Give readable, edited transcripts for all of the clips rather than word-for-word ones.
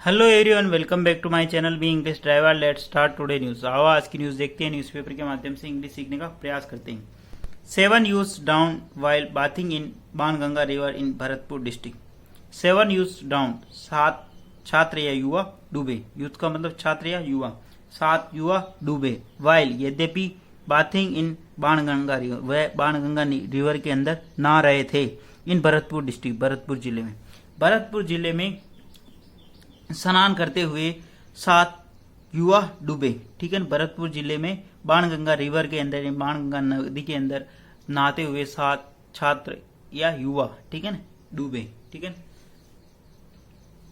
Hello everyone, welcome back to my channel B English driver. Let's start today news. आओ आज की news देखते हैं। न्यूज़पेपर के माध्यम से इंग्लिश सीखने का प्रयास करते हैं। 7 youth down while bathing in Banganga river in Bharatpur district. 7 youth down, 7 छात्र या युवा डूबे। यूथ का मतलब छात्र या युवा। 7 युवा डूबे वाइल यद्यपि बाथिंग इन बाणगंगा रिवर, वह बाणगंगा रिवर के अंदर नहा रहे थे। इन भरतपुर डिस्ट्रिक्ट, भरतपुर जिले में। भरतपुर जिले में स्नान करते हुए 7 युवा डूबे। ठीक है, भरतपुर जिले में बाणगंगा रिवर के अंदर, बाणगंगा नदी के अंदर नहाते हुए 7 छात्र या युवा, ठीक है ना, डूबे। ठीक है,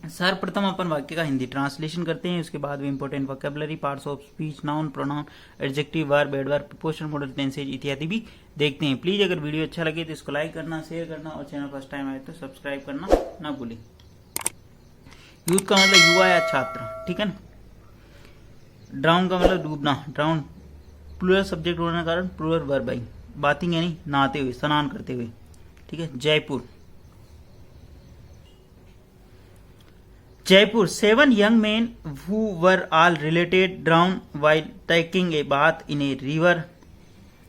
सर्वप्रथम अपन वाक्य का हिंदी ट्रांसलेशन करते हैं। उसके बाद भी important vocabulary, parts of speech, noun, pronoun, adjective, verb, adverb, preposition, model, tenses इत्यादि भी देखते हैं। प्लीज अगर वीडियो अच्छा लगे तो इसको लाइक करना, शेयर करना और चैनल फर्स्ट टाइम आए तो सब्सक्राइब करना ना भूलें। यूथ का मतलब युवा या छात्र, ठीक है ना। ड्राउन का मतलब डूबना, ड्राउन प्लूरल सब्जेक्ट होने के कारण प्लूरल वर्ब आई। बाथिंग यानी नहाते हुए, स्नान करते हुए। ठीक है, Jaipur. Jaipur, 7 young men who were all related drowned while taking a bath in a river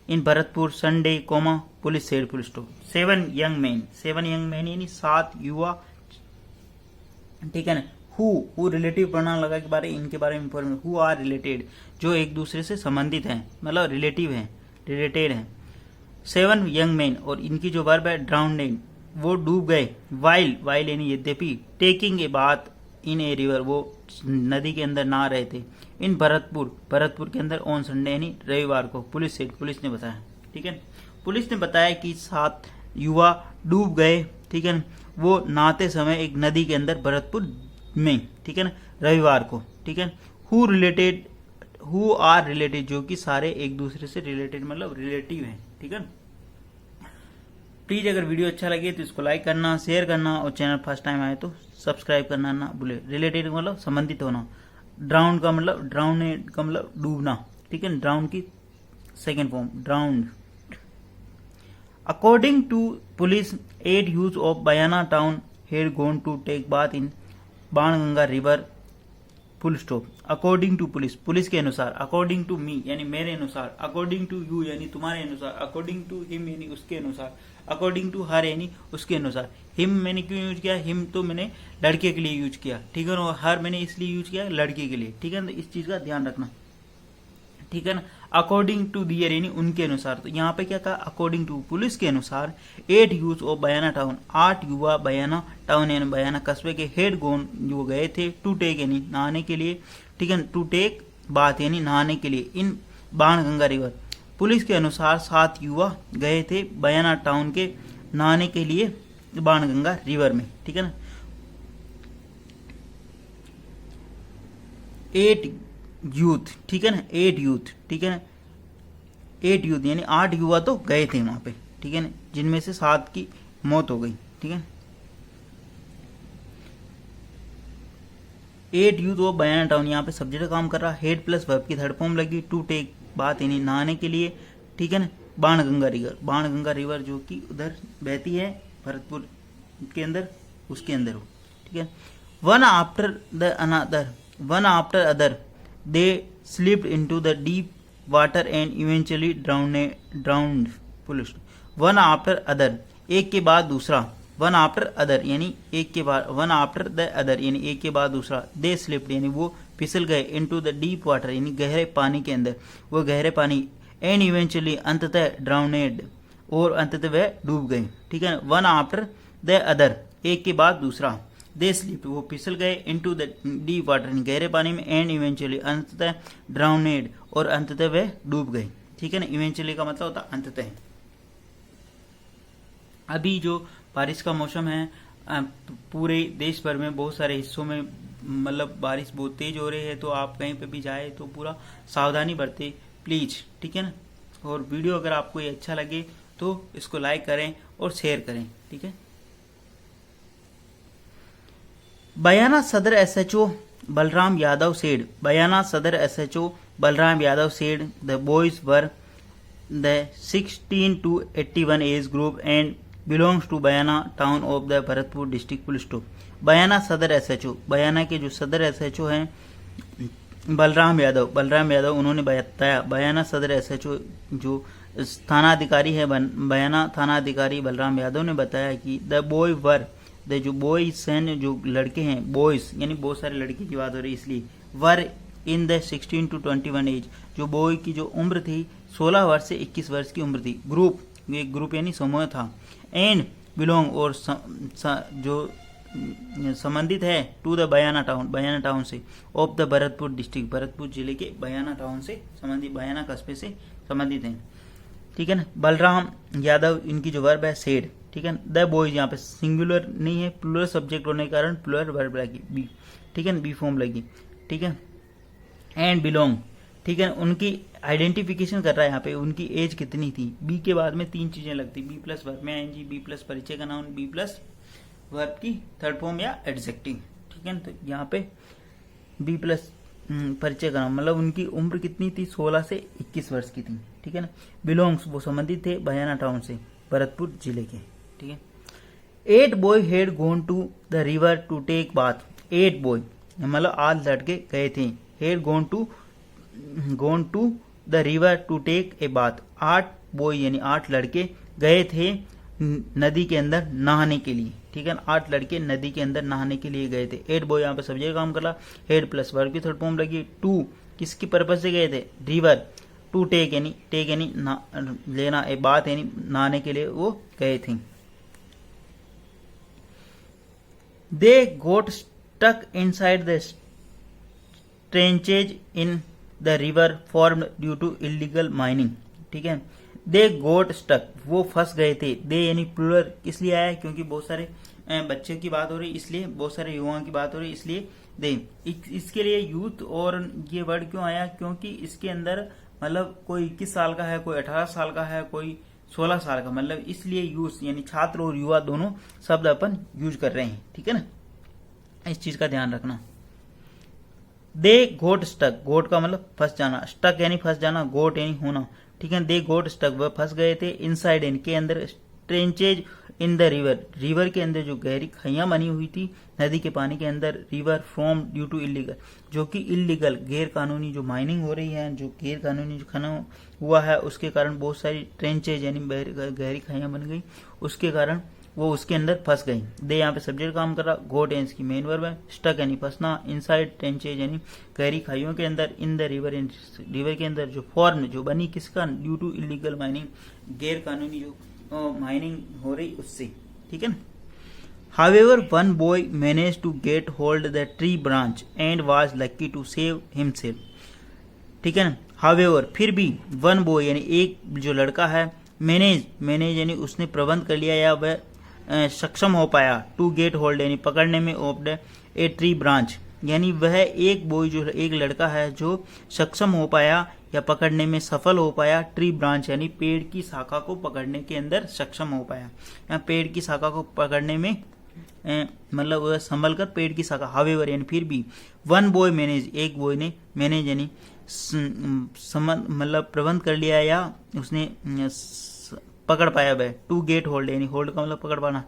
in Bharatpur Sunday, police said, full stop. 7 young men यानी 7 युवा, ठीक है ना। हु रिलेटिव प्रोनाउन लगा के बारे इनके बारे में इंफॉर्मेशन। हु आर रिलेटेड, जो एक दूसरे से संबंधित हैं, मतलब रिलेटिव हैं, रिलेटेड हैं। 7 यंग मैन, और इनकी जो वर्ब है ड्राउंड, वो डूब गए। वाइल यानी यद्यपि, taking a bath in a river, वो नदी के अंदर नहा रहे थे। इन भरतपुर के अंदर ऑन संडे यानी रविवार को, पुलिस ने बताया। ठीक है, पुलिस ने बताया कि 7 युवा डूब गए। ठीक है, वो नहाते समय एक नदी के अंदर भरतपुर में, ठीक है ना, रविवार को। ठीक है, हु आर रिलेटेड, जो कि सारे एक दूसरे से रिलेटेड मतलब रिलेटिव हैं। ठीक है, प्लीज अगर वीडियो अच्छा लगे तो इसको लाइक करना, शेयर करना और चैनल फर्स्ट टाइम आए तो सब्सक्राइब करना ना भूले। रिलेटेड मतलब संबंधित होना। ड्राउन का मतलब डूबना। ठीक है, ड्राउन की second form drowned. According to police, 8 youths of Bayana town had gone to take bath in Banganga river, full stop. According to police के अनुसार। अकॉर्डिंग टू मी यानी मेरे अनुसार। अकॉर्डिंग टू यू यानी तुम्हारे अनुसार। अकॉर्डिंग टू हिम यानी उसके अनुसार। अकॉर्डिंग टू हर यानी उसके अनुसार। हिम मैंने क्यों यूज किया? हिम तो मैंने लड़के के लिए यूज किया, ठीक है ना। हर मैंने इसलिए यूज किया लड़के के लिए, ठीक है ना। इस चीज का ध्यान रखना, ठीक है ना। अकॉर्डिंग टू दियर यानी उनके अनुसार। तो यहाँ पे क्या कहा? अकॉर्डिंग टू, पुलिस के अनुसार 8 यूथ ऑफ बयाना टाउन, 8 युवा बयाना टाउन यानी बयाना कस्बे के हेड गोन, जो गए थे, टू टेक यानी नहाने के लिए, ठीक है, टू टेक बात यानी नहाने के लिए, इन बाणगंगा रिवर। पुलिस के अनुसार 7 युवा गए थे बयाना टाउन के नहाने के लिए बाणगंगा रिवर में, ठीक है ना। 8 यूथ, ठीक है ना, 8 यूथ, ठीक है ना। 8 यूथ यानी 8 युवा तो गए थे वहां पे, ठीक है ना, जिनमें से 7 की मौत हो गई, ठीक है। 8 यूथ वो बयाना टाउन, यहाँ पे सब्जेक्ट का काम कर रहा। हेड प्लस वर्ब की थर्ड फॉर्म लगी। टू टेक बात यानी नहाने के लिए, ठीक है ना। बाणगंगा रिवर जो कि उधर बहती है भरतपुर के अंदर, उसके अंदर हो, ठीक है। One after other they slipped into the deep water and eventually drowned. One after other, एक के बाद दूसरा। वन आफ्टर अदर यानी एक के बाद, वन आफ्टर द अदर यानी एक के बाद दूसरा। दे स्लिप्ड यानी वो फिसल गए, इनटू द डीप वाटर यानी गहरे पानी के अंदर, वो गहरे पानी। एंड इवेंचुअली अंततः ड्राउनेड, और अंततः वह डूब गए, ठीक है। वन आफ्टर द अदर, एक के बाद दूसरा। दे स्लिप वो फिसल गए, इनटू द डीप वाटर गहरे पानी में। एंड इवेंचुअली अंततः ड्राउनेड, और अंततः वह डूब गए, ठीक है ना। इवेंचुअली का मतलब होता अंततः। अभी जो बारिश का मौसम है, पूरे देश भर में बहुत सारे हिस्सों में मतलब बारिश बहुत तेज हो रही है, तो आप कहीं पे भी जाए तो पूरा सावधानी बरते प्लीज, ठीक है ना। और वीडियो अगर आपको ये अच्छा लगे तो इसको लाइक करें और शेयर करें, ठीक है। बयाना Sadar SHO Balram Yadav said, Bayana Sadar SHO Balram Yadav said the boys were the 16 to 81 age group and belongs to Bayana town of the Bharatpur district police stop. Bayana Sadar SHO, बयाना के जो सदर एसएचओ हैं बलराम यादव उन्होंने बताया, बयाना सदर एसएचओ जो थानाधिकारी है बयाना थानाधिकारी बलराम यादव ने बताया कि द बॉय वर, द जो बॉयज हैं जो लड़के हैं, बॉयज यानी बहुत सारे लड़के की बात हो रही है इसलिए, वर इन द 16 to 21 एज, जो बॉय की जो उम्र थी 16 वर्ष से 21 वर्ष की उम्र थी। ग्रुप, ये ग्रुप यानी समूह था। एंड बिलोंग और जो संबंधित है टू द बयाना टाउन से of the Bharatpur district, Bharatpur जिले के बयाना टाउन से संबंधित, बयाना कस्बे से संबंधित हैं। ठीक है ना। बलराम यादव इनकी जो वर्ब है सेड। ठीक है। द बॉयज यहाँ पे सिंगुलर नहीं है, प्लूरल सब्जेक्ट होने के कारण प्लूरल वर्ब लगी बी। ठीक है ना, बी फॉर्म लगी। ठीक है। एंड बिलोंग, ठीक है, उनकी आइडेंटिफिकेशन कर रहा है यहाँ पे, उनकी एज कितनी थी। बी के बाद में 3 चीजें लगती, बी प्लस वर्ब में आएंगी, बी प्लस परिचय का नाउन, बी प्लस वर्ब की थर्ड फॉर्म या एडजेक्टिव। ठीक है ना। तो यहाँ पे बी प्लस परिचय का नाम, मतलब उनकी उम्र कितनी थी, 16 से 21 वर्ष की थी। ठीक है ना। बिलोंग्स, वो संबंधित थे बयाना टाउन से, भरतपुर जिले के। ठीक है। 8 boy had gone to the river to take bath. 8 boy मतलब 8 लड़के गए थे, had gone to the river to take a bath. 8 boy यानी 8 लड़के गए थे नदी के अंदर नहाने के लिए। ठीक है ना। 8 लड़के नदी के अंदर नहाने के लिए गए थे। 8 बॉय यहाँ पे सब्जेक्ट काम कर रहा, हेड प्लस वर्ब की थर्ड फॉर्म लगी। 2 किसकी पर्पज से गए थे, रिवर टू टेक यानी लेना, ए बात यानी नहाने के लिए वो गए थे। They got stuck inside the trenches in the river formed due to illegal mining. ठीक है। दे गोट स्टक, वो फंस गए थे। दे यानी प्लूरल किस लिए आया, क्योंकि बहुत सारे बच्चों की बात हो रही इसलिए, बहुत सारे युवाओं की बात हो रही इसलिए दे। इसके लिए यूथ और ये वर्ड क्यों आया, क्योंकि इसके अंदर मतलब कोई 21 साल का है, कोई 18 साल का है, कोई 16 साल का, मतलब इसलिए यूथ यानी छात्र और युवा दोनों शब्द अपन यूज कर रहे हैं। ठीक है ना, इस चीज का ध्यान रखना। दे गोट स्टक, गोट का मतलब फंस जाना, स्टक यानी फंस जाना, गोट यानी होना। ठीक है। दे गोट स्टक, वह फंस गए थे, इनसाइड इनके अंदर, tranches in the river, river के अंदर जो गहरी खाइयां बनी हुई थी नदी के पानी के अंदर, river from due to illegal, जो कि इलीगल गैर कानूनी जो माइनिंग हो रही है, जो गैर कानूनी जो खाना हुआ है उसके कारण बहुत सारी ट्रेंचेज यानी गहरी खाइयां बन गई, उसके कारण वो उसके अंदर फंस गई। दे यहाँ पे सब्जेक्ट काम कर रहा, गोट यानी इसकी मेन वर्ब है, स्टक यानी फंसना, इनसाइड ट्रेंचेज यानी गहरी खाइयों के अंदर, इन द रिवर रिवर के अंदर, जो फॉर्म जो बनी किसका, ड्यू टू इलीगल माइनिंग, गैर कानूनी जो माइनिंग हो रही उससे। ठीक है ना। However, one boy managed to get hold the tree branch and was lucky to save himself. ठीक है ना। However, फिर भी one boy यानी एक जो लड़का है, मैनेज यानी उसने प्रबंध कर लिया या वह सक्षम हो पाया, टू गेट होल्ड यानी पकड़ने में, of the a tree branch यानी वह एक बॉय जो एक लड़का है जो सक्षम हो पाया या पकड़ने में सफल हो पाया, ट्री ब्रांच यानी पेड़ की शाखा को पकड़ने के अंदर सक्षम हो पाया, या पेड़ की शाखा को पकड़ने में मतलब वह संभल कर पेड़ की शाखा। हावेवर यानी फिर भी, वन बॉय मैनेज एक बॉय ने मैनेज यानी मतलब प्रबंध कर लिया या उसने पकड़ पाया वह, टू गेट होल्ड यानी होल्ड का मतलब पकड़ पाना,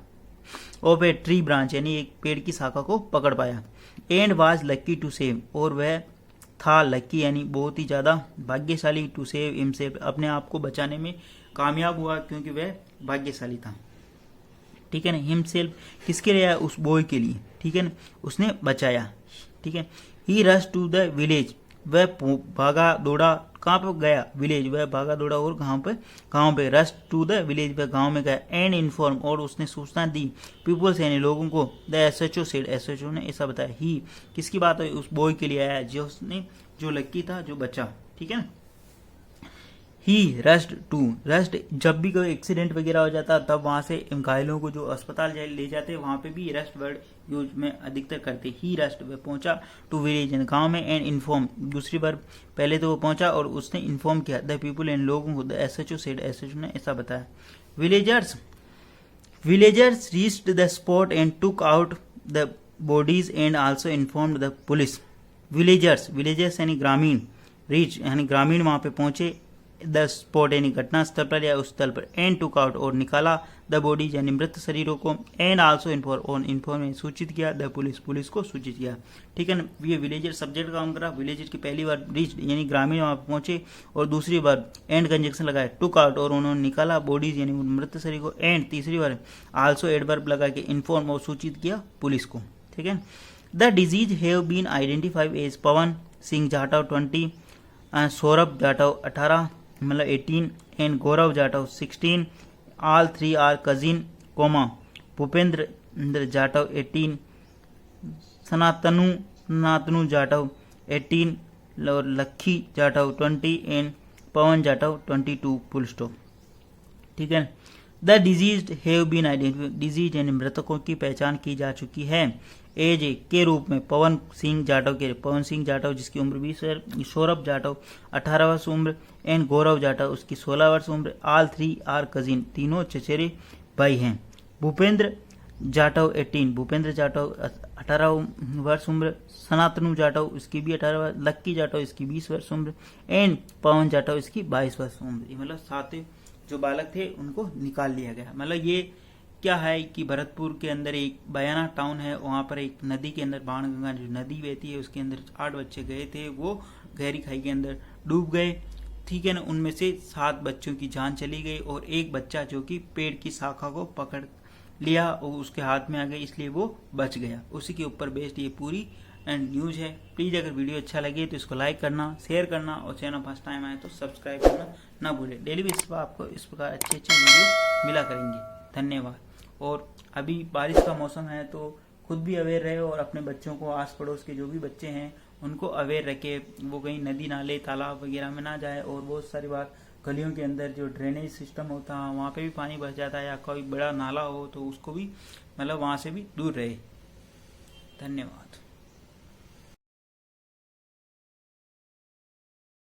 ऑफ ए ट्री ब्रांच यानी एक पेड़ की शाखा को पकड़ पाया, and was lucky to save और वह था लकी यानी बहुत ही ज्यादा भाग्यशाली, टू सेव हिमसेल्फ अपने आप को बचाने में कामयाब हुआ क्योंकि वह भाग्यशाली था। ठीक है ना। हिमसेल्फ किसके लिए, उस बॉय के लिए। ठीक है ना, उसने बचाया। ठीक है। ही रश टू द विलेज, वह भागा दौड़ा, कहाँ पे गया, विलेज, वह भागा दौड़ा और गांव पे रश टू द विलेज, वह गांव में गया, एंड इन्फॉर्म और उसने सूचना दी, पीपल्स यानी लोगों को, द एसएचओ सेड एसएचओ ने ऐसा बताया। ही किसकी बात है, उस बॉय के लिए आया जो उसने जो लकी था जो बचा। ठीक है ना। ही रश्ड टू, रश्ड जब भी कोई एक्सीडेंट वगैरह हो जाता तब वहां से घायलों को जो अस्पताल ले जाते वहां पे भी रश्ड वर्ड यूज में अधिकतर करते। ही रश्ड वह पहुंचा, टू विलेज गांव में, एंड इन्फॉर्म दूसरी बार पहले तो वो पहुंचा और उसने इन्फॉर्म किया, द पीपल एंड लोगों को, द एसएचओ सेड एसएचओ ने ऐसा बताया। Villagers reached the spot and took out the bodies and also informed the police. Villagers यानी ग्रामीण, रीच यानी ग्रामीण वहां पे पहुंचे, द स्पॉट यानी घटना स्थल पर या उस स्थल पर, एंड टुक आउट और निकाला, द बॉडीज यानी मृत शरीरों को, एंड आल्सो इन्फॉर्म सूचित किया द पुलिस को सूचित किया। ठीक है ना, ये विलेजर सब्जेक्ट काम करा, विलेजर की पहली बार रीच यानी ग्रामीण वहां पहुंचे, और दूसरी बार एंड कंजक्शन लगाया टुक आउट और उन्होंने निकाला बॉडीज यानी मृत शरीर को, एंड तीसरी बार आल्सो एडवर्ब लगा के इन्फॉर्म और सूचित किया पुलिस को। ठीक है, the deceased have been identified as Pawan Singh Jatav 20, Saurabh Jatav 18 मतलब 18 and Gaurav Jatav 16, all 3 are cousin comma Bhupendra Jatav 18, Sanatanu Jatav 18 और Lakkhi Jatav 20 and Pawan Jatav 22 full stop. ठीक है, the deceased have been identified, deceased यानी मृतकों की पहचान की जा चुकी है एज के रूप में पवन सिंह जाटव जिसकी उम्र 20 है, सौरभ जाटव 18 वर्ष उम्र एंड गौरव जाटव उसकी 16 वर्ष उम्र, ऑल 3 आर कजिन तीनों चचेरे भाई हैं। भूपेंद्र जाटव 18 वर्ष उम्र, सनातनु जाटव इसकी भी 18 वर्ष, लक्की जाटव इसकी 20 वर्ष उम्र एंड पवन जाटव इसकी 22 वर्ष उम्र। मतलब 7 जो बालक थे उनको निकाल लिया गया। मतलब ये क्या है कि भरतपुर के अंदर एक बयाना टाउन है, वहां पर एक नदी के अंदर बाणगंगा जो नदी बहती है उसके अंदर 8 बच्चे गए थे, वो गहरी खाई के अंदर डूब गए। ठीक है ना, उनमें से 7 बच्चों की जान चली गई और एक बच्चा जो कि पेड़ की शाखा को पकड़ लिया और उसके हाथ में आ गई इसलिए वो बच गया। उसी के ऊपर बेस्ड ये पूरी न्यूज है। प्लीज अगर वीडियो अच्छा लगे तो इसको लाइक करना, शेयर करना और चैनल फर्स्ट टाइम आए तो सब्सक्राइब करना ना भूले। डेली बेसिस पर आपको इस प्रकार अच्छे वीडियो मिला करेंगे। धन्यवाद। और अभी बारिश का मौसम है तो खुद भी अवेयर रहे और अपने बच्चों को, आस पड़ोस के जो भी बच्चे हैं उनको अवेयर रखे, वो कहीं नदी नाले तालाब वगैरह में ना जाए। और बहुत सारी बार गलियों के अंदर जो ड्रेनेज सिस्टम होता है वहाँ पे भी पानी भर जाता है, या कोई बड़ा नाला हो तो उसको भी मतलब वहाँ से भी दूर रहे। धन्यवाद।